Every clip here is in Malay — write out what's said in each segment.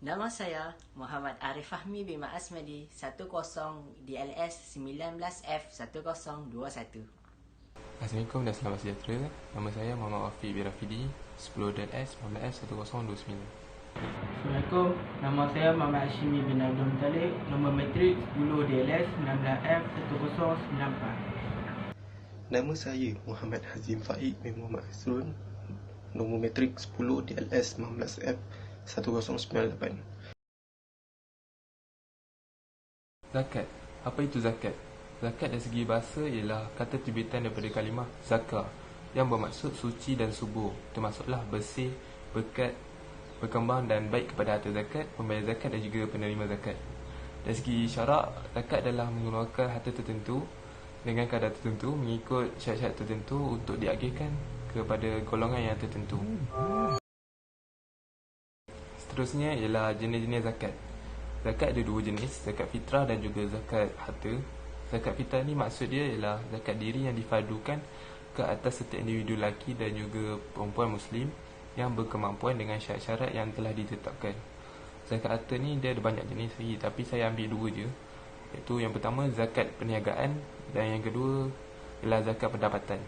Nama saya Muhammad Arif Fahmi bin Asmadi 10 DLS 19F1021. Assalamualaikum dan selamat sejahtera. Nama saya Muhammad Wafiq bin Rafidi, 10 DLS 19F1029. Assalamualaikum, nama saya Muhammad Hashimi bin Abdul Muttalib, nombor matrik 10 DLS 19F1094. Nama saya Muhammad Hazim Faik bin Muhammad Hasrun, nombor matrik 10 DLS 19F1098. Zakat. Apa itu zakat? Zakat dari segi bahasa ialah kata terbitan daripada kalimah zakah yang bermaksud suci dan subur, termasuklah bersih, berkat, berkembang dan baik kepada harta zakat, pembayar zakat dan juga penerima zakat. Dari segi syarak, zakat adalah mengeluarkan harta tertentu dengan kadar tertentu mengikut syarat-syarat tertentu untuk diagihkan kepada golongan yang tertentu. Seterusnya ialah jenis-jenis zakat. Zakat ada dua jenis, zakat fitrah dan juga zakat harta. Zakat fitrah ni maksud dia ialah zakat diri yang difadukan ke atas setiap individu lelaki dan juga perempuan Muslim yang berkemampuan dengan syarat-syarat yang telah ditetapkan. Zakat harta ni dia ada banyak jenis lagi, tapi saya ambil dua je, iaitu yang pertama zakat perniagaan dan yang kedua ialah zakat pendapatan.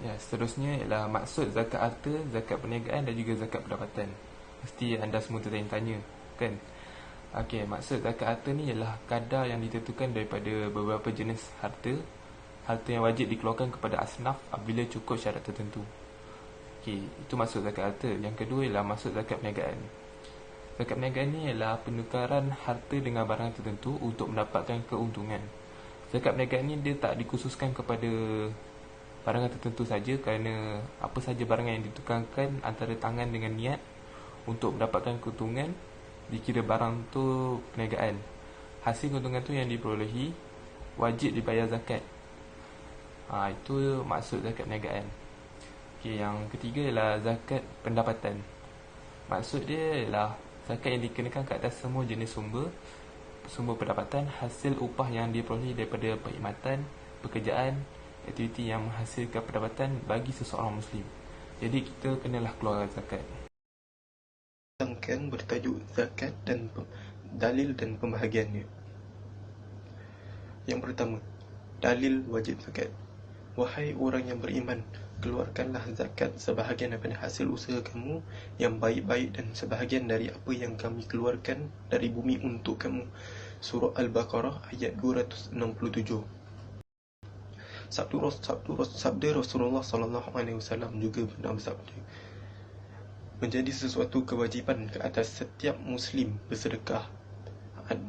Ya, seterusnya ialah maksud zakat harta, zakat perniagaan dan juga zakat pendapatan. Mesti anda semua tertanya-tanya, kan? Okey, maksud zakat harta ni ialah kadar yang ditentukan daripada beberapa jenis harta yang wajib dikeluarkan kepada asnaf apabila cukup syarat tertentu. Okey, itu maksud zakat harta. Yang kedua ialah maksud zakat perniagaan. Zakat perniagaan ni ialah penukaran harta dengan barang tertentu untuk mendapatkan keuntungan. Zakat perniagaan ni dia tak dikhususkan kepada barangan tertentu saja, kerana apa saja barang yang ditukarkan antara tangan dengan niat untuk mendapatkan keuntungan dikira barang tu perniagaan. Hasil keuntungan tu yang diperolehi wajib dibayar zakat. Itu maksud zakat perniagaan. Okey, yang ketiga ialah zakat pendapatan. Maksud dia ialah zakat yang dikenakan ke atas semua jenis sumber pendapatan, hasil upah yang diperolehi daripada perkhidmatan, pekerjaan, aktiviti yang menghasilkan pendapatan bagi seseorang Muslim. Jadi kita kenalah keluar zakat. Rangkaian bertajuk zakat dan dalil dan pembahagiannya. Yang pertama, dalil wajib zakat. Wahai orang yang beriman, keluarkanlah zakat sebahagian daripada hasil usaha kamu yang baik-baik dan sebahagian dari apa yang kami keluarkan dari bumi untuk kamu. Surah Al-Baqarah ayat 267. Sabda Rasulullah SAW juga benar bersabda, menjadi sesuatu kewajipan ke atas setiap Muslim bersedekah.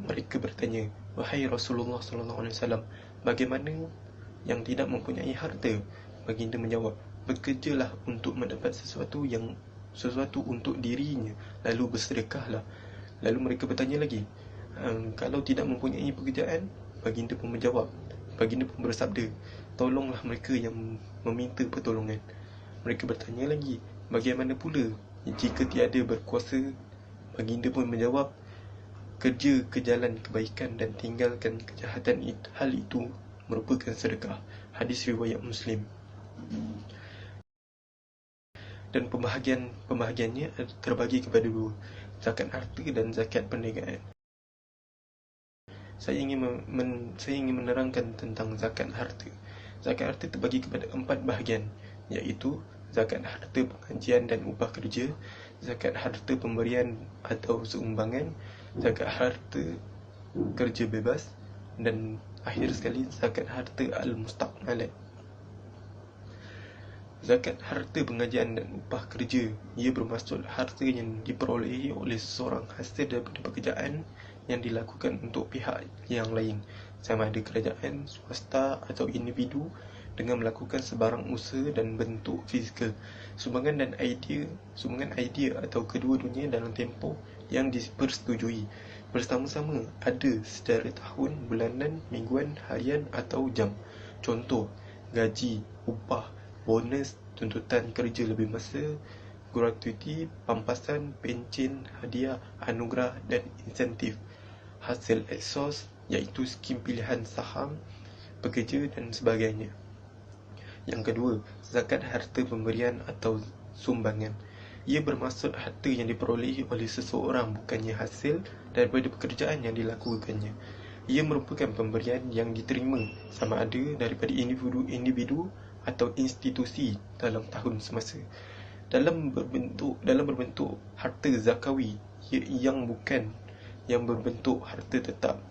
Mereka bertanya, wahai Rasulullah SAW, bagaimana yang tidak mempunyai harta? Baginda menjawab, bekerjalah untuk mendapat sesuatu untuk dirinya, lalu bersedekahlah. Lalu mereka bertanya lagi, kalau tidak mempunyai pekerjaan? Baginda pun bersabda, tolonglah mereka yang meminta pertolongan. Mereka bertanya lagi, bagaimana pula jika tiada berkuasa? Baginda pun menjawab, kerja ke jalan kebaikan dan tinggalkan kejahatan. Hal itu merupakan sedekah. Hadis riwayat Muslim. Dan pembahagiannya terbagi kepada dua, zakat harta dan zakat perniagaan. Saya ingin menerangkan tentang zakat harta. Zakat harta terbagi kepada 4 bahagian, iaitu zakat harta pengajian dan upah kerja, zakat harta pemberian atau sumbangan, zakat harta kerja bebas, dan akhir sekali zakat harta al-mustaqmalat. Zakat harta pengajian dan upah kerja, ia bermaksud harta yang diperolehi oleh seseorang hasil daripada pekerjaan yang dilakukan untuk pihak yang lain, sama ada kerajaan, swasta atau individu, dengan melakukan sebarang usaha dan bentuk fizikal. Sumbangan idea atau kedua-duanya dalam tempoh yang dipersetujui bersama-sama, ada secara tahun, bulanan, mingguan, harian atau jam. Contoh, gaji, upah, bonus, tuntutan kerja lebih masa, gratuiti, pampasan, pencen, hadiah, anugerah dan insentif. Hasil eksos, iaitu skim pilihan saham pekerja dan sebagainya. Yang kedua, zakat harta pemberian atau sumbangan. Ia bermaksud harta yang diperolehi oleh seseorang bukannya hasil daripada pekerjaan yang dilakukannya. Ia merupakan pemberian yang diterima sama ada daripada individu atau institusi dalam tahun semasa dalam berbentuk harta zakawi yang berbentuk harta tetap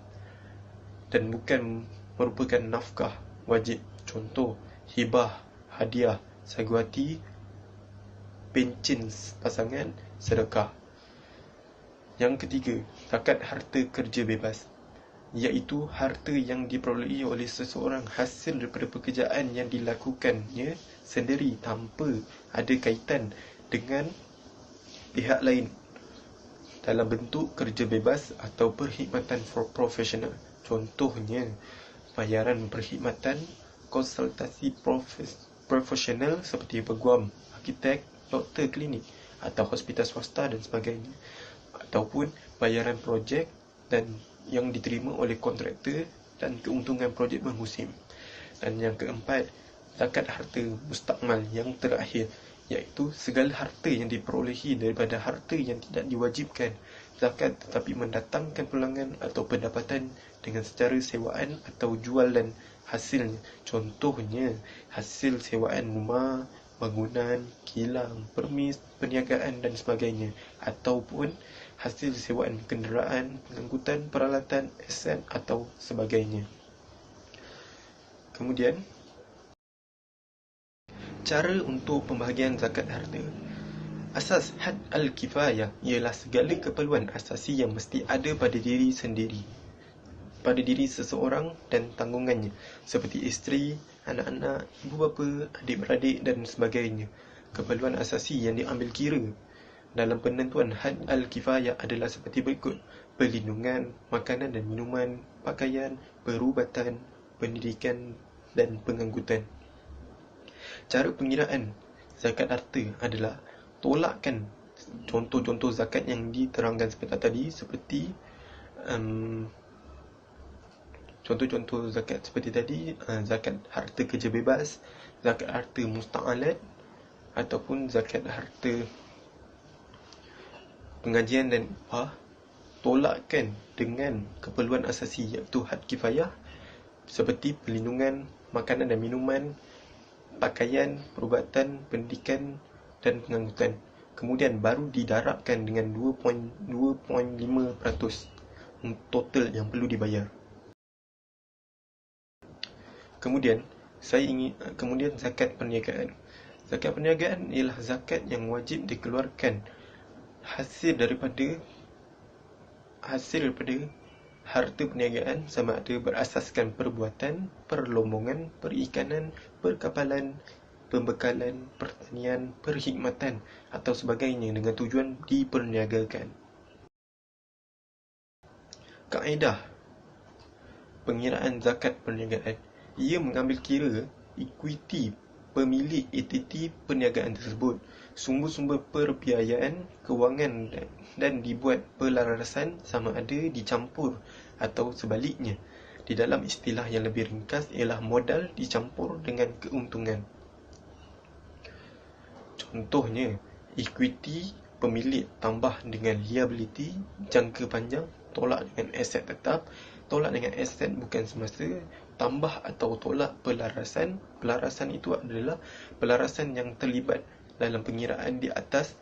dan bukan merupakan nafkah wajib. Contoh, hibah, hadiah, sagu hati, pencen pasangan, sedekah. Yang ketiga, zakat harta kerja bebas, iaitu harta yang diperolehi oleh seseorang hasil daripada pekerjaan yang dilakukannya sendiri tanpa ada kaitan dengan pihak lain dalam bentuk kerja bebas atau perkhidmatan profesional. Contohnya, bayaran perkhidmatan konsultasi profesional seperti peguam, arkitek, doktor klinik atau hospital swasta dan sebagainya, ataupun bayaran projek dan yang diterima oleh kontraktor dan keuntungan projek bermusim. Dan yang keempat, zakat harta mustakmal yang terakhir, iaitu segala harta yang diperolehi daripada harta yang tidak diwajibkan zakat tetapi mendatangkan pulangan atau pendapatan dengan secara sewaan atau jualan hasilnya. Contohnya, hasil sewaan rumah, bangunan, kilang, permis, perniagaan dan sebagainya, ataupun hasil sewaan kenderaan, pengangkutan, peralatan, aset atau sebagainya. Kemudian, cara untuk pembahagian zakat harta. Asas had al-kifayah ialah segala keperluan asasi yang mesti ada pada diri seseorang dan tanggungannya, seperti isteri, anak-anak, ibu bapa, adik-beradik dan sebagainya. Keperluan asasi yang diambil kira dalam penentuan had al-kifayah adalah seperti berikut: perlindungan, makanan dan minuman, pakaian, perubatan, pendidikan dan pengangkutan. Cara pengiraan zakat harta adalah tolakkan contoh-contoh zakat yang diterangkan seperti tadi, seperti contoh-contoh zakat seperti tadi, zakat harta kerja bebas, zakat harta musta'alat, ataupun zakat harta pengajian dan upah. Tolakkan dengan keperluan asasi iaitu had kifayah seperti perlindungan, makanan dan minuman, pakaian, perubatan, pendidikan dan pengangkutan. Kemudian baru didarabkan dengan 2.5% total yang perlu dibayar. Kemudian zakat perniagaan. Zakat perniagaan ialah zakat yang wajib dikeluarkan hasil daripada harta perniagaan, sama ada berasaskan perbuatan, perlombongan, perikanan, perkapalan, pembekalan, pertanian, perkhidmatan atau sebagainya dengan tujuan diperniagakan. Kaedah pengiraan zakat perniagaan. Ia mengambil kira ekuiti pemilik entiti perniagaan tersebut, sumber-sumber perbiayaan kewangan dan dibuat pelarasan sama ada dicampur atau sebaliknya. Di dalam istilah yang lebih ringkas ialah modal dicampur dengan keuntungan. Contohnya, equity pemilik tambah dengan liability jangka panjang, tolak dengan aset tetap, tolak dengan aset bukan semasa, tambah atau tolak pelarasan. Pelarasan itu adalah pelarasan yang terlibat dalam pengiraan di atas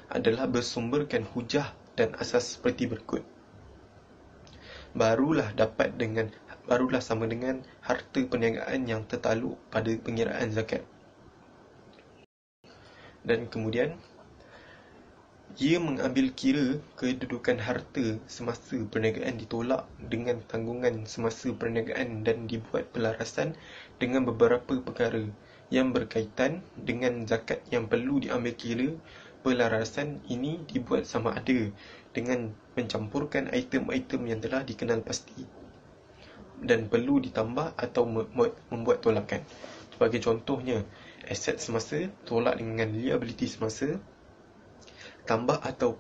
adalah bersumberkan hujah dan asas seperti berikut. Barulah sama dengan harta perniagaan yang tertaluk pada pengiraan zakat. Dan kemudian, ia mengambil kira kedudukan harta semasa perniagaan ditolak dengan tanggungan semasa perniagaan dan dibuat pelarasan dengan beberapa perkara yang berkaitan dengan zakat yang perlu diambil kira. Pelarasan ini dibuat sama ada dengan mencampurkan item-item yang telah dikenal pasti dan perlu ditambah atau membuat tolakan. Sebagai contohnya, aset semasa tolak dengan liability semasa, tambah atau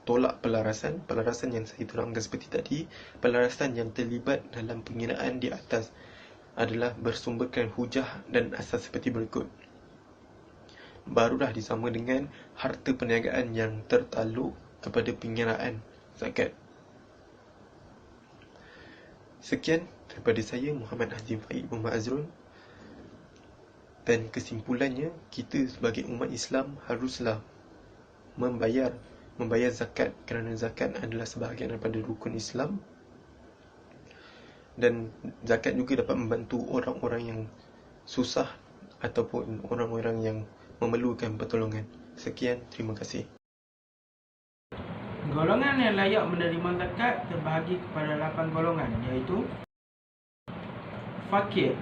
tolak pelarasan yang saya terangkan seperti tadi. Pelarasan yang terlibat dalam pengiraan di atas adalah bersumberkan hujah dan asas seperti berikut. barulah disama dengan harta perniagaan yang tertakluk kepada penyeraan zakat. Sekian daripada saya, Muhammad Hazim Faik Muhammad Azrul. Dan kesimpulannya, kita sebagai umat Islam haruslah membayar zakat, kerana zakat adalah sebahagian daripada rukun Islam. Dan zakat juga dapat membantu orang-orang yang susah ataupun orang-orang yang memerlukan pertolongan. Sekian, terima kasih. Golongan yang layak menerima zakat terbahagi kepada 8 golongan, iaitu fakir,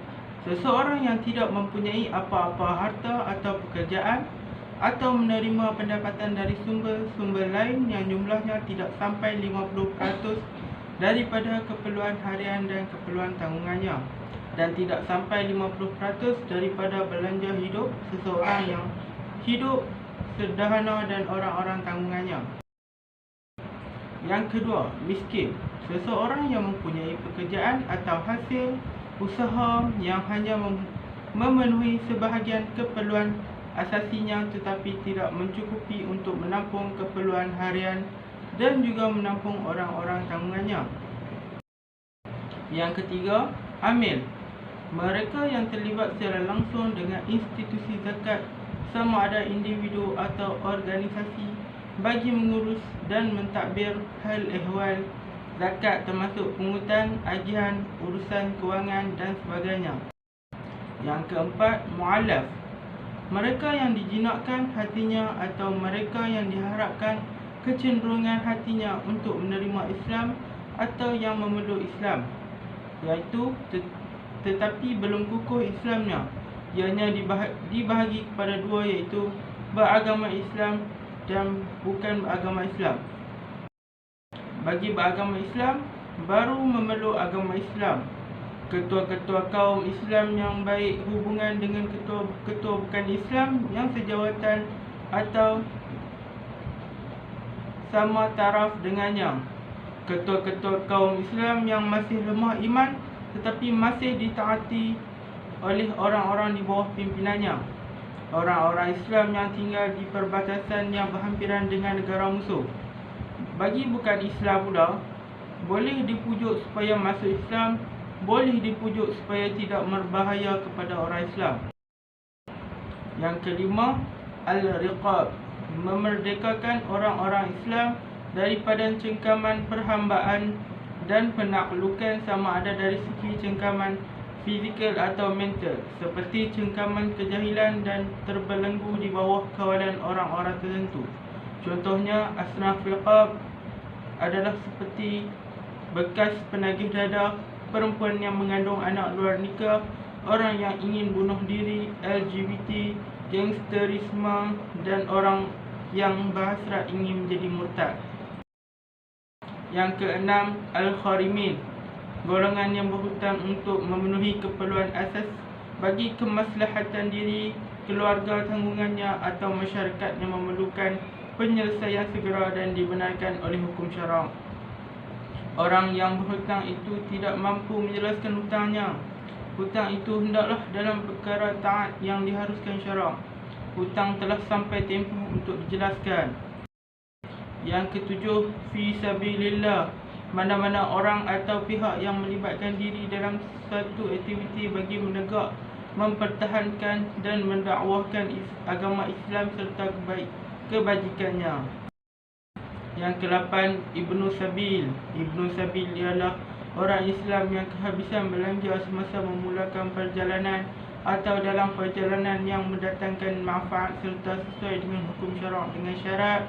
seseorang yang tidak mempunyai apa-apa harta atau pekerjaan atau menerima pendapatan dari sumber-sumber lain yang jumlahnya tidak sampai 50% daripada keperluan harian dan keperluan tanggungannya, dan tidak sampai 50% daripada belanja hidup seseorang yang hidup sederhana dan orang-orang tanggungannya. Yang kedua, miskin, seseorang yang mempunyai pekerjaan atau hasil usaha yang hanya memenuhi sebahagian keperluan asasinya tetapi tidak mencukupi untuk menampung keperluan harian dan juga menampung orang-orang tanggungannya. Yang ketiga, amil, mereka yang terlibat secara langsung dengan institusi zakat, sama ada individu atau organisasi, bagi mengurus dan mentadbir hal ehwal zakat termasuk pungutan, agihan, urusan kewangan dan sebagainya. Yang keempat, mu'allaf, mereka yang dijinakkan hatinya atau mereka yang diharapkan kecenderungan hatinya untuk menerima Islam atau yang memeluk Islam, iaitu tetapi belum kukuh Islamnya. Ianya dibahagi kepada dua, iaitu beragama Islam dan bukan beragama Islam. Bagi beragama Islam, baru memeluk agama Islam. Ketua-ketua kaum Islam yang baik hubungan dengan ketua-ketua bukan Islam yang sejawatan atau sama taraf dengannya. Ketua-ketua kaum Islam yang masih lemah iman tetapi masih ditaati oleh orang-orang di bawah pimpinannya. Orang-orang Islam yang tinggal di perbatasan yang berhampiran dengan negara musuh. Bagi bukan Islam pula, boleh dipujuk supaya masuk Islam, boleh dipujuk supaya tidak berbahaya kepada orang Islam. Yang kelima, al-riqab, memerdekakan orang-orang Islam daripada cengkaman perhambaan dan penaklukan, sama ada dari segi cengkaman fizikal atau mental, seperti cengkaman kejahilan dan terbelenggu di bawah kawalan orang-orang tertentu. Contohnya, asnaf riqab adalah seperti bekas penagih dadah, perempuan yang mengandung anak luar nikah, orang yang ingin bunuh diri, LGBT, gangsterisme, dan orang yang berhasrat ingin menjadi murtad. Yang keenam, al-kharimin, golongan yang berhutang untuk memenuhi keperluan asas bagi kemaslahatan diri, keluarga tanggungannya atau masyarakat yang memerlukan penyelesaian segera dan dibenarkan oleh hukum syarak. Orang yang berhutang itu tidak mampu menjelaskan hutangnya. Hutang itu hendaklah dalam perkara taat yang diharuskan syarak. Hutang telah sampai tempoh untuk dijelaskan. Yang ketujuh, fi sabilillah, mana-mana orang atau pihak yang melibatkan diri dalam satu aktiviti bagi menegak, mempertahankan dan mendakwahkan agama Islam serta kebajikannya. Yang ke-8, Ibnu Sabil. Ibnu Sabil ialah orang Islam yang kehabisan belanja semasa memulakan perjalanan atau dalam perjalanan yang mendatangkan manfaat serta sesuai dengan hukum syarak, dengan syarat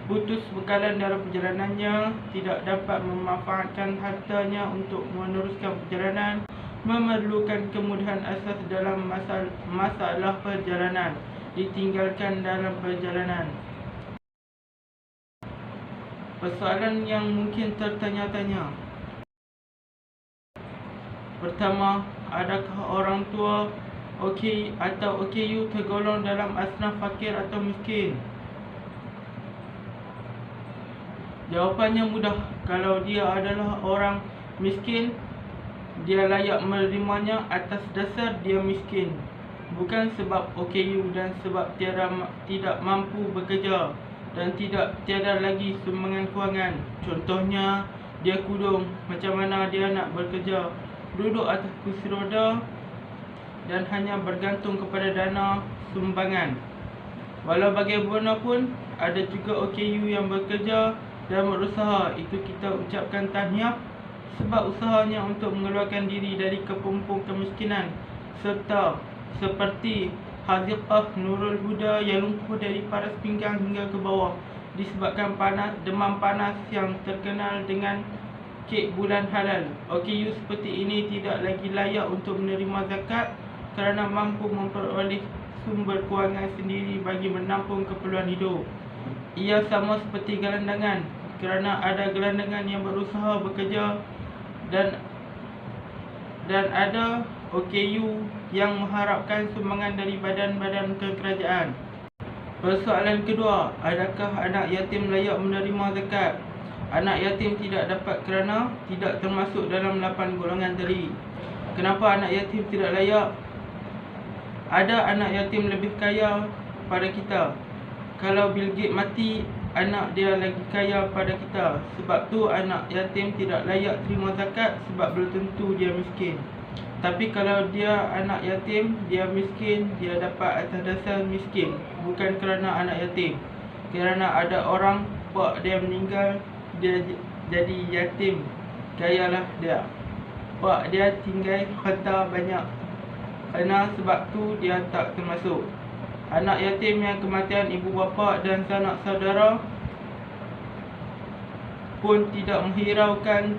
putus bekalan dalam perjalanannya, tidak dapat memanfaatkan hartanya untuk meneruskan perjalanan, memerlukan kemudahan asas dalam masalah perjalanan, ditinggalkan dalam perjalanan. Persoalan yang mungkin tertanya-tanya. Pertama, adakah orang tua atau OKU tergolong dalam asnaf fakir atau miskin? Jawapannya mudah. Kalau dia adalah orang miskin, dia layak menerimanya atas dasar dia miskin. bukan sebab OKU dan sebab tidak mampu bekerja dan tiada lagi sumbangan kewangan. Contohnya, dia kudung, macam mana dia nak bekerja? Duduk atas kursi roda dan hanya bergantung kepada dana sumbangan. Walau bagaimanapun, ada juga OKU yang bekerja dan berusaha. Itu kita ucapkan tahniah sebab usahanya untuk mengeluarkan diri dari kepompong kemiskinan, serta seperti Haziqah Nurul Huda yang lumpuh dari paras pinggang hingga ke bawah disebabkan demam panas yang terkenal dengan kek bulan halal. OKU seperti ini tidak lagi layak untuk menerima zakat kerana mampu memperoleh sumber kewangan sendiri bagi menampung keperluan hidup. Ia sama seperti gelandangan kerana ada gelandangan yang berusaha bekerja dan ada OKU yang mengharapkan sumbangan dari badan-badan kekerajaan. Persoalan kedua, adakah anak yatim layak menerima zakat? Anak yatim tidak dapat kerana tidak termasuk dalam 8 golongan tadi. Kenapa anak yatim tidak layak? Ada anak yatim lebih kaya pada kita. Kalau Bill Gates mati, anak dia lagi kaya pada kita. Sebab tu anak yatim tidak layak terima zakat sebab belum tentu dia miskin. Tapi kalau dia anak yatim, dia miskin, dia dapat atas dasar miskin, bukan kerana anak yatim. Kerana ada orang pak dia meninggal, dia jadi yatim, gayalah dia. Pak dia tinggal harta banyak, kerana sebab tu dia tak termasuk. Anak yatim yang kematian ibu bapa dan sanak saudara pun tidak menghiraukan,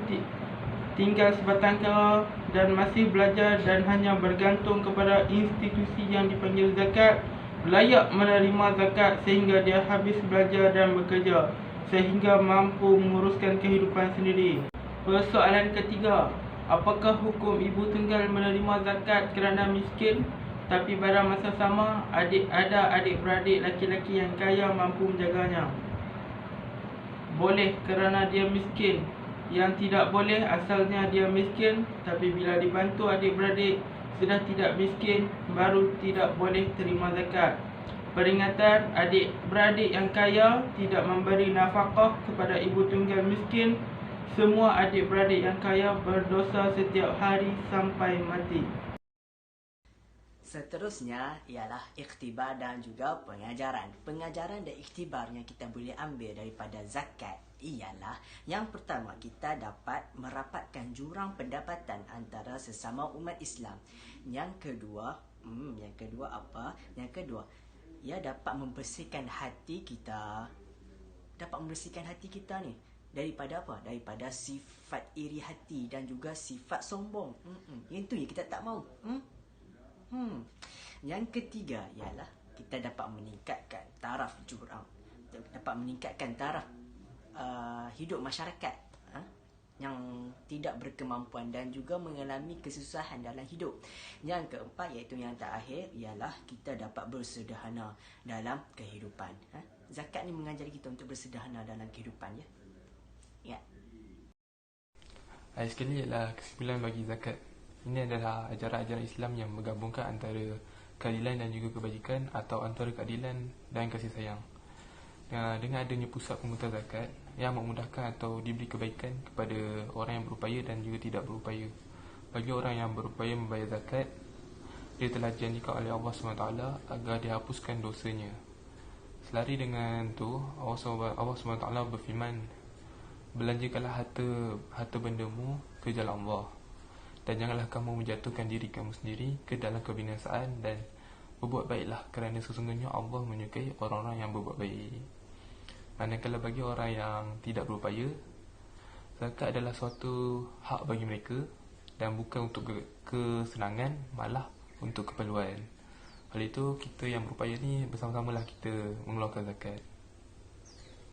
tinggal sebatang kara dan masih belajar dan hanya bergantung kepada institusi yang dipanggil zakat, layak menerima zakat sehingga dia habis belajar dan bekerja sehingga mampu menguruskan kehidupan sendiri. Persoalan ketiga, apakah hukum ibu tunggal menerima zakat kerana miskin tapi pada masa sama ada adik-beradik laki-laki yang kaya mampu menjaganya? Boleh kerana dia miskin. Yang tidak boleh asalnya dia miskin, tapi bila dibantu adik-beradik sudah tidak miskin, baru tidak boleh terima zakat. Peringatan, adik-beradik yang kaya tidak memberi nafkah kepada ibu tunggal miskin. Semua adik-beradik yang kaya berdosa setiap hari sampai mati. Seterusnya ialah ikhtibar dan juga pengajaran. Pengajaran dan ikhtibar yang kita boleh ambil daripada zakat ialah yang pertama, kita dapat merapatkan jurang pendapatan antara sesama umat Islam. Yang kedua apa? Yang kedua, ia dapat membersihkan hati kita. Dapat membersihkan hati kita ni daripada apa? Daripada sifat iri hati dan juga sifat sombong. Yang tu yang kita tak mahu. Yang ketiga ialah kita dapat meningkatkan taraf jurang, dapat meningkatkan taraf hidup masyarakat yang tidak berkemampuan dan juga mengalami kesusahan dalam hidup. Yang keempat, iaitu yang terakhir, ialah kita dapat bersederhana dalam kehidupan. Zakat ni mengajari kita untuk bersederhana dalam kehidupan, ya. Akhir sekali ialah kesimpulan bagi zakat. Ini adalah ajaran-ajaran Islam yang menggabungkan antara keadilan dan juga kebajikan, atau antara keadilan dan kasih sayang. Dengan adanya pusat pemungutan zakat yang memudahkan atau diberi kebaikan kepada orang yang berupaya dan juga tidak berupaya. Bagi orang yang berupaya membayar zakat, dia telah dijanjikan oleh Allah SWT agar dihapuskan dosanya. Selari dengan tu, Allah SWT berfirman, belanjakanlah harta bendamu ke jalan Allah, dan janganlah kamu menjatuhkan diri kamu sendiri ke dalam kebinasaan, dan berbuat baiklah kerana sesungguhnya Allah menyukai orang-orang yang berbuat baik. Manakala bagi orang yang tidak berupaya, zakat adalah suatu hak bagi mereka dan bukan untuk kesenangan, malah untuk keperluan. Oleh itu, kita yang berupaya ni bersama-samalah kita mengeluarkan zakat.